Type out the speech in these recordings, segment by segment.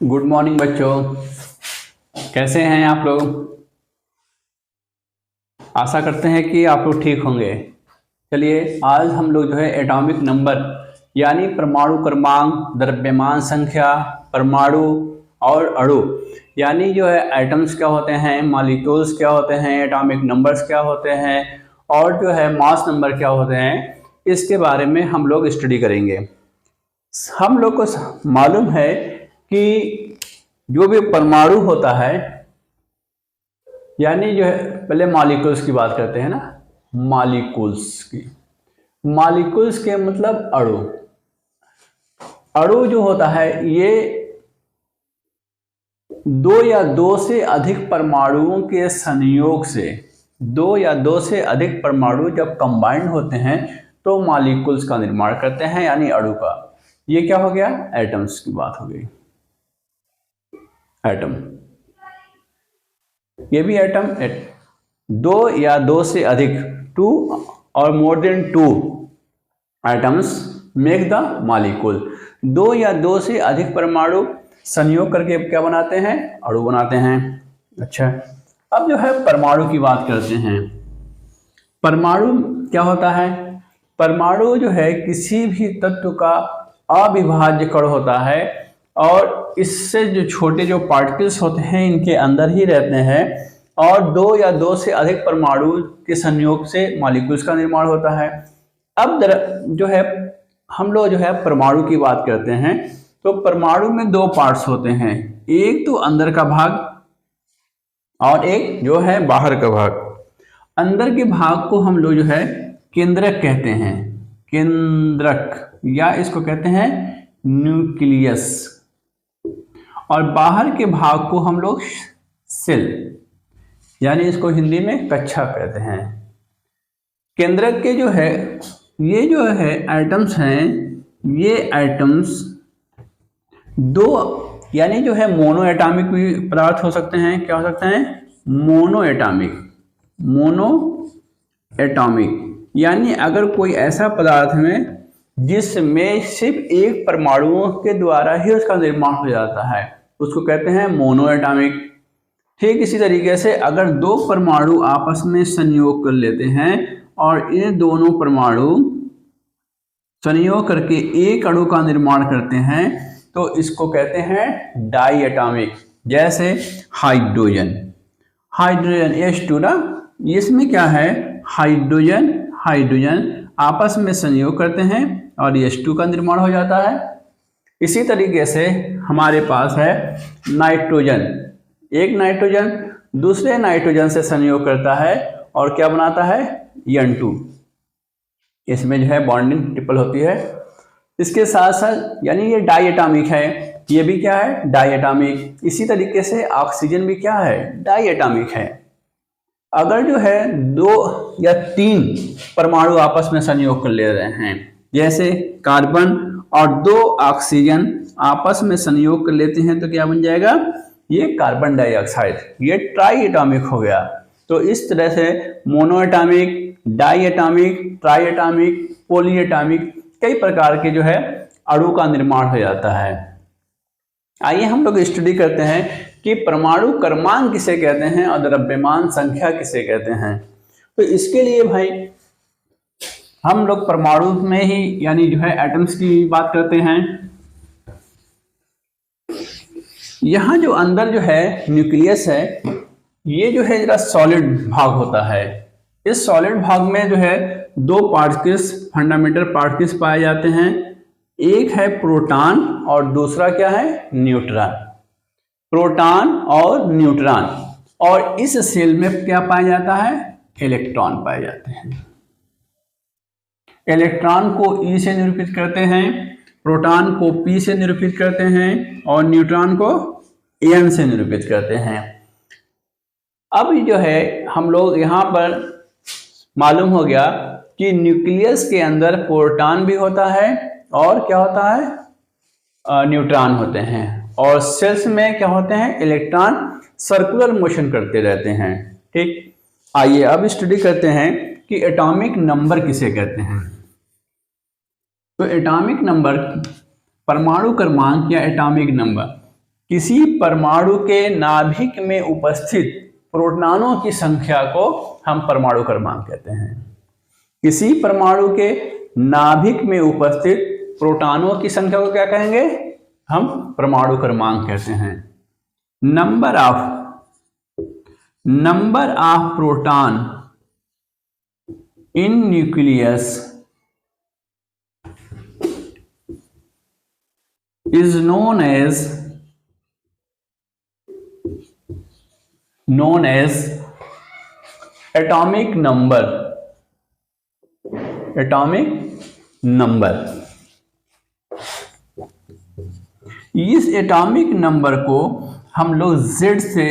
Good morning बच्चों। कैसे हैं आप लोग? आशा करते हैं कि आप लोग ठीक होंगे। चलिए आज हम लोग जो है एटॉमिक नंबर यानी परमाणु क्रमांक, द्रव्यमान संख्या, परमाणु और अणु यानी जो है एटम्स क्या होते हैं, मॉलिक्यूल्स क्या होते हैं, एटॉमिक नंबर्स क्या होते हैं और जो है मास नंबर क्या होते हैं, इसके बारे में हम लोग स्टडी करेंगे। हम लोग को मालूम है कि जो भी परमाणु होता है यानी जो है, पहले मॉलिक्यूल्स की बात करते हैं ना, मॉलिक्यूल्स के मतलब अणु। अणु जो होता है ये दो या दो से अधिक परमाणुओं के संयोग से, दो या दो से अधिक परमाणु जब कंबाइंड होते हैं तो मॉलिक्यूल्स का निर्माण करते हैं यानी अणु का। ये क्या हो गया? एटम्स की बात हो गई। एटम, ये भी एटम दो या दो से अधिक, टू और more than two atoms make the molecule. दो या दो से अधिक परमाणु संयोग करके क्या बनाते हैं? अणु बनाते हैं। अच्छा, अब जो है परमाणु की बात करते हैं। परमाणु क्या होता है? परमाणु जो है किसी भी तत्व का अविभाज्य कण होता है और इससे जो छोटे जो पार्टिकल्स होते हैं इनके अंदर ही रहते हैं और दो या दो से अधिक परमाणु के संयोग से मॉलिक्यूल्स का निर्माण होता है। अब जो है हम लोग जो है परमाणु की बात करते हैं तो परमाणु में दो पार्ट्स होते हैं, एक तो अंदर का भाग और एक जो है बाहर का भाग। अंदर के भाग को हम लोग जो है केंद्रक कहते हैं, केंद्रक, या इसको कहते हैं न्यूक्लियस, और बाहर के भाग को हम लोग सेल यानी इसको हिंदी में कक्षा कहते हैं। केंद्रक के जो है ये जो है एटम्स हैं, ये एटम्स दो यानी जो है मोनो एटॉमिक भी पदार्थ हो सकते हैं। क्या हो सकते हैं? मोनो एटॉमिक यानी अगर कोई ऐसा पदार्थ में जिसमें सिर्फ एक परमाणुओं के द्वारा ही उसका निर्माण हो जाता है उसको कहते हैं मोनो एटॉमिक। ठीक इसी तरीके से अगर दो परमाणु आपस में संयोग कर लेते हैं और इन दोनों परमाणु संयोग करके एक अणु का निर्माण करते हैं तो इसको कहते हैं डाई एटॉमिक। जैसे हाइड्रोजन H2 ना, इसमें क्या है? हाइड्रोजन आपस में संयोग करते हैं और H2 का निर्माण हो जाता है। इसी तरीके से हमारे पास है नाइट्रोजन। एक नाइट्रोजन दूसरे नाइट्रोजन से संयोग करता है और क्या बनाता है? N2। इसमें जो है बॉन्डिंग ट्रिपल होती है। इसके साथ साथ यानी ये डाई एटॉमिक है, ये भी क्या है? Diatomic. इसी तरीके से ऑक्सीजन भी क्या है? डाई एटॉमिक है। अगर जो है दो या तीन परमाणु आपस में संयोग कर ले रहे हैं, जैसे कार्बन और दो ऑक्सीजन आपस में संयोग कर लेते हैं तो क्या बन जाएगा? ये कार्बन डाइऑक्साइड। ये ट्राई एटॉमिक हो गया। तो इस तरह से monoatomic, diatomic, triatomic, polyatomic, कई प्रकार के जो है अणु का निर्माण हो जाता है। आइए हम लोग स्टडी करते हैं कि परमाणु क्रमांक किसे कहते हैं और द्रव्यमान संख्या किसे कहते हैं। तो इसके लिए भाई हम लोग परमाणु में ही यानी जो है एटम्स की बात करते हैं। यहाँ जो अंदर जो है न्यूक्लियस है, ये जो है जरा सॉलिड भाग होता है। इस सॉलिड भाग में जो है दो पार्टिकल्स, फंडामेंटल पार्टिकल्स पाए जाते हैं। एक है प्रोटॉन और दूसरा क्या है? न्यूट्रॉन। प्रोटॉन और न्यूट्रॉन। और इस सेल में क्या पाया जाता है? इलेक्ट्रॉन पाए जाते हैं। इलेक्ट्रॉन को E से निरूपित करते हैं, प्रोटॉन को P से निरूपित करते हैं और न्यूट्रॉन को N से निरूपित करते हैं। अब जो है हम लोग यहाँ पर मालूम हो गया कि न्यूक्लियस के अंदर प्रोटॉन भी होता है और क्या होता है? न्यूट्रॉन होते हैं। और सेल्स में क्या होते हैं? इलेक्ट्रॉन सर्कुलर मोशन करते रहते हैं। ठीक, आइए अब स्टडी करते हैं कि एटॉमिक नंबर किसे कहते हैं। तो एटॉमिक नंबर, परमाणु क्रमांक या एटॉमिक नंबर, किसी परमाणु के नाभिक में उपस्थित प्रोटॉनों की संख्या को हम परमाणु क्रमांक कहते हैं। किसी परमाणु के नाभिक में उपस्थित प्रोटॉनों की संख्या को क्या कहेंगे? हम परमाणु क्रमांक कहते हैं। Number of proton in nucleus is known as atomic number। इस एटॉमिक नंबर को हम लोग Z से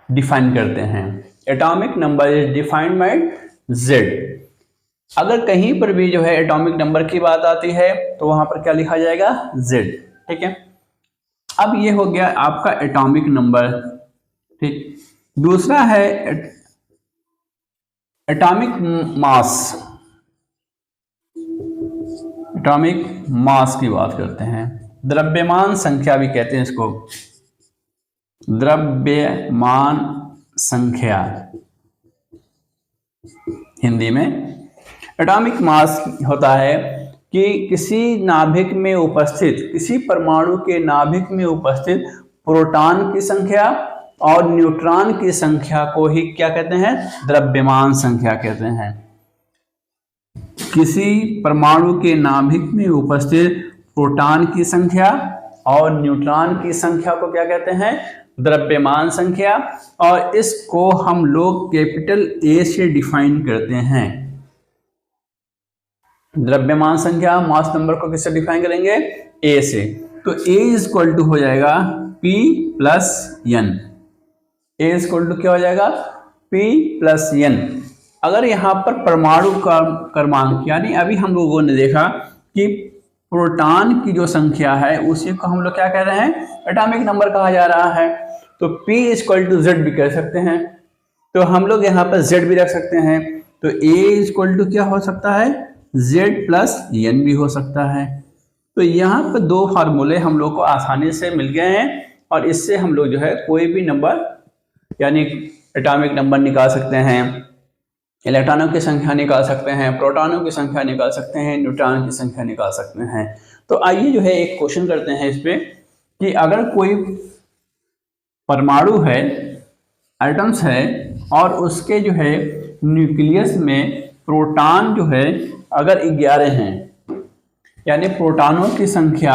डिफाइन करते हैं। Atomic number is defined by Z। अगर कहीं पर भी जो है एटॉमिक नंबर की बात आती है तो वहां पर क्या लिखा जाएगा? Z। ठीक है, अब ये हो गया आपका एटॉमिक नंबर। ठीक, दूसरा है एटॉमिक मास। एटॉमिक मास की बात करते हैं, द्रव्यमान संख्या भी कहते हैं इसको, द्रव्यमान संख्या हिंदी में। एटॉमिक मास होता है कि किसी नाभिक में उपस्थित, किसी परमाणु के नाभिक में उपस्थित प्रोटॉन की संख्या और न्यूट्रॉन की संख्या को ही क्या कहते हैं? द्रव्यमान संख्या कहते हैं। किसी परमाणु के नाभिक में उपस्थित प्रोटॉन की संख्या और न्यूट्रॉन की संख्या को क्या कहते हैं? द्रव्यमान संख्या। और इसको हम लोग कैपिटल A से डिफाइन करते हैं। द्रव्यमान संख्या, मास नंबर को किससे डिफाइन करेंगे? A से। तो A इक्वल टू हो जाएगा P plus N। A equal to क्या हो जाएगा? P plus N। अगर यहाँ पर परमाणु क्रमांक, यानी अभी हम लोगों ने देखा कि प्रोटॉन की जो संख्या है उसी को हम लोग क्या कह रहे हैं? एटॉमिक नंबर कहा जा रहा है। तो P इक्वल टू Z भी कह सकते हैं, तो हम लोग यहाँ पर Z भी रख सकते हैं। तो A इक्वल टू क्या हो सकता है? Z प्लस N भी हो सकता है। तो यहाँ पर दो फार्मूले हम लोग को आसानी से मिल गए हैं और इससे हम लोग जो है कोई भी नंबर यानी एटॉमिक नंबर निकाल सकते हैं, इलेक्ट्रॉनों की संख्या निकाल सकते हैं, प्रोटॉनों की संख्या निकाल सकते हैं, न्यूट्रॉन की संख्या निकाल सकते हैं। तो आइए जो है एक क्वेश्चन करते हैं इस पे कि अगर कोई परमाणु है, एटम्स है, और उसके जो है न्यूक्लियस में प्रोटॉन जो है अगर 11 हैं, यानी प्रोटॉनों की संख्या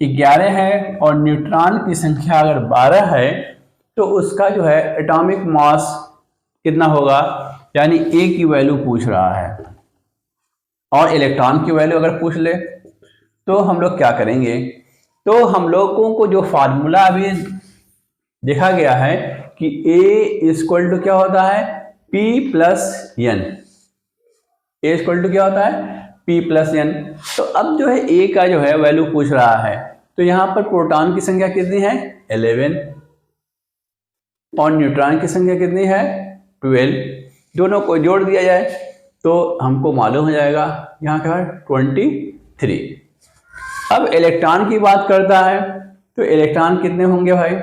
11 है और न्यूट्रॉन की संख्या अगर 12 है, तो उसका जो है एटॉमिक मास कितना होगा? यानी A की वैल्यू पूछ रहा है और इलेक्ट्रॉन की वैल्यू अगर पूछ ले तो हम लोग क्या करेंगे? तो हम लोगों को जो फार्मूला अभी देखा गया है कि A इक्वल टू क्या होता है? P plus N। A equal to क्या होता है? P plus N। तो अब जो है A का जो है वैल्यू पूछ रहा है, तो यहाँ पर प्रोटॉन की संख्या कितनी है? 11 और न्यूट्रॉन की संख्या कितनी है? 12। दोनों को जोड़ दिया जाए तो हमको मालूम हो जाएगा यहाँ का 23। अब इलेक्ट्रॉन की बात करता है तो इलेक्ट्रॉन कितने होंगे भाई?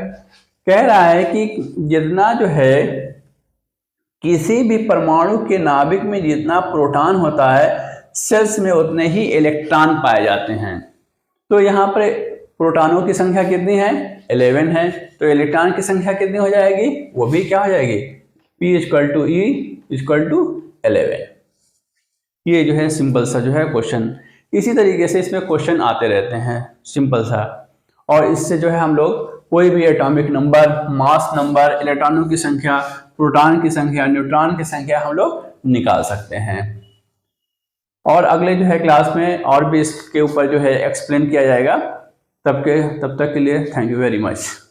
कह रहा है कि जितना जो है किसी भी परमाणु के नाभिक में जितना प्रोटॉन होता है, सेल्स में उतने ही इलेक्ट्रॉन पाए जाते हैं। तो यहाँ पर प्रोटॉनों की संख्या कितनी है? 11 है। तो इलेक्ट्रॉन की संख्या कितनी हो जाएगी? वो भी क्या हो जाएगी? P equal to E equal to 11। ये जो है सिंपल सा जो है क्वेश्चन। इसी तरीके से इसमें क्वेश्चन आते रहते हैं सिंपल सा, और इससे जो है हम लोग कोई भी एटॉमिक नंबर, मास नंबर, इलेक्ट्रॉनों की संख्या, प्रोटॉन की संख्या, न्यूट्रॉन की संख्या हम लोग निकाल सकते हैं। और अगले जो है क्लास में और भी इसके ऊपर जो है एक्सप्लेन किया जाएगा। तब तक के लिए थैंक यू वेरी मच।